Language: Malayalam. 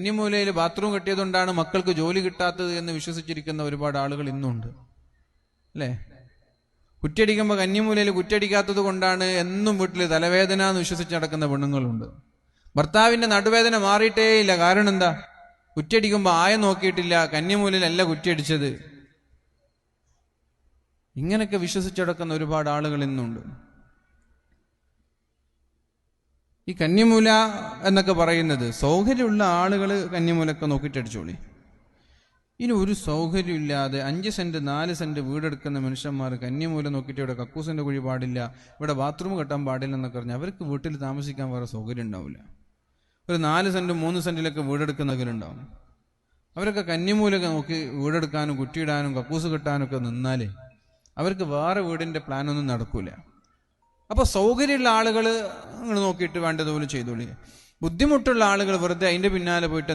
കന്നിമൂലയിൽ ബാത്റൂം കെട്ടിയതുകൊണ്ടാണ് മക്കൾക്ക് ജോലി കിട്ടാത്തത് എന്ന് വിശ്വസിച്ചിരിക്കുന്ന ഒരുപാട് ആളുകൾ ഇന്നുണ്ട്, അല്ലേ? കുറ്റിയടിക്കുമ്പോൾ കന്നിമൂലയിൽ കുറ്റിയടിക്കാത്തത് കൊണ്ടാണ് എന്നും വീട്ടിൽ തലവേദന എന്ന് വിശ്വസിച്ച് നടക്കുന്ന പെണ്ണുങ്ങളുണ്ട്. ഭർത്താവിന്റെ നടുവേദന മാറിയിട്ടേയില്ല. കാരണം എന്താ? കുറ്റിയടിക്കുമ്പോൾ ആയം നോക്കിയിട്ടില്ല, കന്നിമൂലയിലല്ല കുറ്റിയടിച്ചത്. ഇങ്ങനെയൊക്കെ വിശ്വസിച്ചടക്കുന്ന ഒരുപാട് ആളുകൾ ഇന്നുണ്ട്. ഈ കന്നിമൂല എന്നൊക്കെ പറയുന്നത് സൗകര്യമുള്ള ആളുകൾ കന്നിമൂലൊക്കെ നോക്കിയിട്ടടിച്ചോളി. ഇനി ഒരു സൗകര്യമില്ലാതെ 5 സെന്റ് 4 സെന്റ് വീടെടുക്കുന്ന മനുഷ്യന്മാർ കന്നിമൂല നോക്കിയിട്ട് ഇവിടെ കക്കൂസിന്റെ കുഴി പാടില്ല, ഇവിടെ ബാത്റൂം കെട്ടാൻ പാടില്ല എന്നൊക്കെ പറഞ്ഞാൽ അവർക്ക് വീട്ടിൽ താമസിക്കാൻ വേറെ സൗകര്യം ഉണ്ടാവില്ല. ഒരു 4 സെന്റ് 3 സെന്റിലൊക്കെ വീടെടുക്കുന്നവരുണ്ടാവും. അവരൊക്കെ കന്നിമൂലൊക്കെ നോക്കി വീടെടുക്കാനും കുറ്റിയിടാനും കക്കൂസ് കെട്ടാനും ഒക്കെ നിന്നാലേ അവർക്ക് വേറെ വീടിന്റെ പ്ലാനൊന്നും നടക്കൂല. അപ്പൊ സൗകര്യമുള്ള ആളുകൾ നിങ്ങൾ നോക്കിയിട്ട് വേണ്ടതുപോലെ ചെയ്തോളി. ബുദ്ധിമുട്ടുള്ള ആളുകൾ വെറുതെ അതിന്റെ പിന്നാലെ പോയിട്ട്